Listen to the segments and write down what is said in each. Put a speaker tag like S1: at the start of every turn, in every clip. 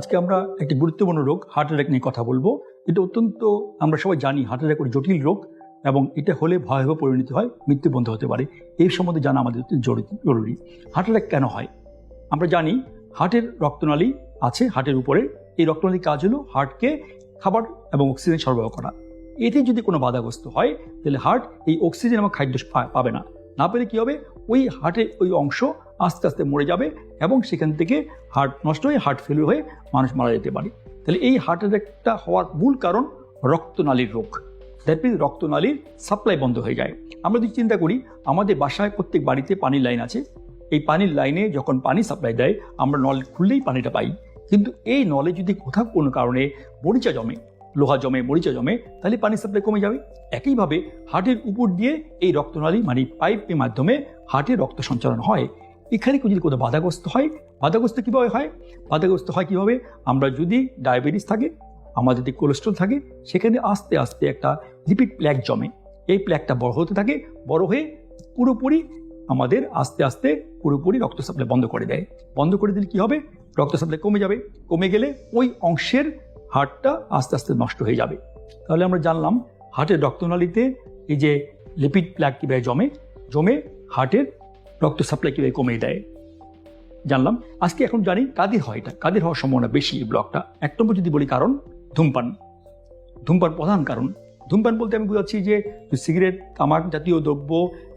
S1: আজকে আমরা একটি গুরুত্বপূর্ণ রোগ হার্ট অ্যাটাক নিয়ে কথা বলবো। এটা অত্যন্ত আমরা সবাই জানি হার্ট অ্যাটাক একটা জটিল রোগ এবং এটা হলে ভয়াবহ পরিণতি হয়, মৃত্যুবন্ধ হতে পারে। এই সম্বন্ধে জানা আমাদের জরুরি। হার্ট অ্যাটাক কেন হয়? আমরা জানি হার্টের রক্তনালী আছে হার্টের উপরে। এই রক্তনালীর কাজ হলো হার্টকে খাবার এবং অক্সিজেন সরবরাহ করা। এতে যদি কোনো বাধাগ্রস্ত হয় তাহলে হার্ট এই অক্সিজেন এবং খাদ্য পাবে না পেলে কি হবে, ওই হার্টের ওই অংশ আস্তে আস্তে মরে যাবে এবং সেখান থেকে হার্ট নষ্ট হয়ে হার্ট ফেলিওর হয়ে মানুষ মারা যেতে পারে। তাহলে এই হার্ট অ্যাটাকটা হওয়ার মূল কারণ রক্তনালীর রোগ। দ্যাট মিনস রক্তনালীর সাপ্লাই বন্ধ হয়ে যায়। আমরা যদি চিন্তা করি, আমাদের বাসায় প্রত্যেক বাড়িতে পানির লাইন আছে। এই পানির লাইনে যখন পানি সাপ্লাই দেয় আমরা নল খুললেই পানিটা পাই, কিন্তু এই নলে যদি কোথাও কোনো কারণে মরিচা জমে, লোহা জমে, মরিচা জমে, তাহলে পানি সাপ্লাই কমে যাবে। একইভাবে হার্টের উপর দিয়ে এই রক্তনালী মানে পাইপের মাধ্যমে হার্টের রক্ত সঞ্চালন হয়। এখানে যদি কোনো বাধাগ্রস্ত হয়, বাধাগ্রস্ত কীভাবে হয়? বাধাগ্রস্ত হয় কীভাবে? আমরা যদি ডায়াবেটিস থাকে, আমাদের যদি কোলেস্ট্রল থাকে, সেখানে আস্তে আস্তে একটা লিপিড প্ল্যাক জমে। এই প্ল্যাকটা বড় হতে থাকে, বড় হয়ে পুরোপুরি আমাদের আস্তে আস্তে পুরোপুরি রক্ত সাপ্লাই বন্ধ করে দেয়। বন্ধ করে দিলে কী হবে? রক্ত সাপ্লাই কমে যাবে। কমে গেলে ওই অংশের হার্টটা আস্তে আস্তে নষ্ট হয়ে যাবে। তাহলে আমরা জানলাম হার্টের রক্তনালীতে এই যে লিপিড প্ল্যাক কীভাবে জমে হার্টের রক্ত সাপ্লাই কীভাবে কমিয়ে দেয় জানলাম। আজকে এখন জানি কাদের হয়, এটা কাদের হওয়ার সম্ভাবনা বেশি এই ব্লকটা। এক নম্বর যদি বলি কারণ, ধূমপান প্রধান কারণ। ধূমপান বলতে আমি বোঝাচ্ছি যে সিগারেট, তামাক জাতীয় দ্রব্য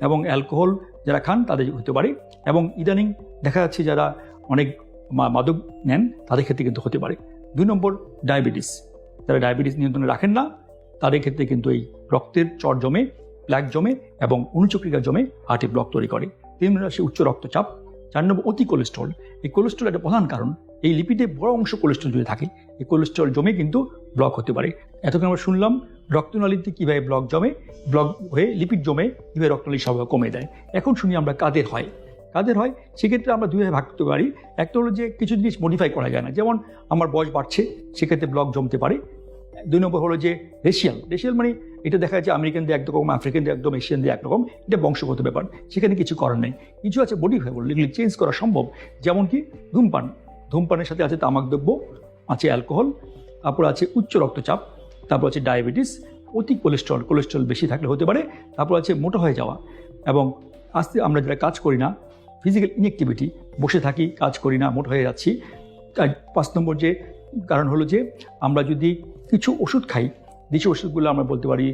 S1: এবং অ্যালকোহল যারা খান তাদের হতে পারে, এবং ইদানিং দেখা যাচ্ছে যারা অনেক মাদক নেন তাদের ক্ষেত্রে কিন্তু হতে পারে। 2 নম্বর ডায়াবেটিস। যারা ডায়াবেটিস নিয়ন্ত্রণে রাখেন না তাদের ক্ষেত্রে কিন্তু এই রক্তের চর জমে, প্ল্যাক জমে এবং অনুচক্রিকা জমে হার্টে ব্লক তৈরি করে। 3 নম্বর আসে উচ্চ রক্তচাপ। 4 নম্বর অতি কোলেস্ট্রল। এই কোলেস্ট্রল একটা প্রধান কারণ। এই লিপিডে বড় অংশ কোলেস্ট্রল যদি থাকে, এই কোলেস্ট্রল জমে কিন্তু ব্লক হতে পারে। এতক্ষণ আমরা শুনলাম রক্তনালীতে কীভাবে ব্লক জমে, ব্লক হয়ে লিপিড জমে কীভাবে রক্তনালী সরবরাহ কমে দেয়। এখন শুনি আমরা কাদের হয়। সেক্ষেত্রে আমরা 2 ভাগে ভাগ করতে পারি। একটা হলো যে কিছু জিনিস মডিফাই করা যায় না, যেমন আমার বয়স বাড়ছে, সেক্ষেত্রে ব্লক জমতে পারে। 2 নম্বর হলো যে রেশিয়াল মানে এটা দেখা যাচ্ছে আমেরিকানদের একরকম, আফ্রিকানদের একদম, এশিয়ানদের একরকম, এটা বংশগত ব্যাপার, সেখানে কিছু করার নেই। কিছু আছে মডিফাই বলে, এগুলি চেঞ্জ করা সম্ভব। যেমন কি ধূমপানের সাথে আছে তামাক দ্রব্য, আছে অ্যালকোহল, তারপর আছে উচ্চ রক্তচাপ, তারপর আছে ডায়াবেটিস, অতি কোলেস্ট্রল বেশি থাকলে হতে পারে, তারপর আছে মোটা হয়ে যাওয়া, এবং আস্তে আমরা যারা কাজ করি না, ফিজিক্যাল ইনঅ্যাক্টিভিটি, বসে থাকি, কাজ করি না, মোটা হয়ে যাচ্ছি। 5 নম্বর যে কারণ হলো যে আমরা যদি কিছু ওষুধ খাই, যে ওষুধগুলো আমরা বলতে পারি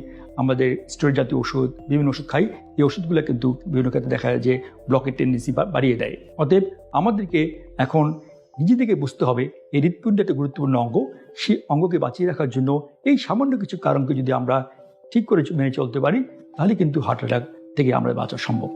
S1: আমাদের স্টেরয়েড জাতীয় ওষুধ, বিভিন্ন ওষুধ খাই, এই ওষুধগুলো কিন্তু বিভিন্ন ক্ষেত্রে দেখা যায় যে ব্লকের টেন্ডেন্সি বাড়িয়ে দেয়। অতএব আমাদেরকে এখন নিজেদেরকে বুঝতে হবে এই হৃৎপিণ্ড একটা গুরুত্বপূর্ণ অঙ্গ। সেই অঙ্গকে বাঁচিয়ে রাখার জন্য এই সামান্য কিছু কারণকে যদি আমরা ঠিক করে মেনে চলতে পারি, তাহলে কিন্তু হার্ট অ্যাটাক থেকে আমরা বাঁচা সম্ভব।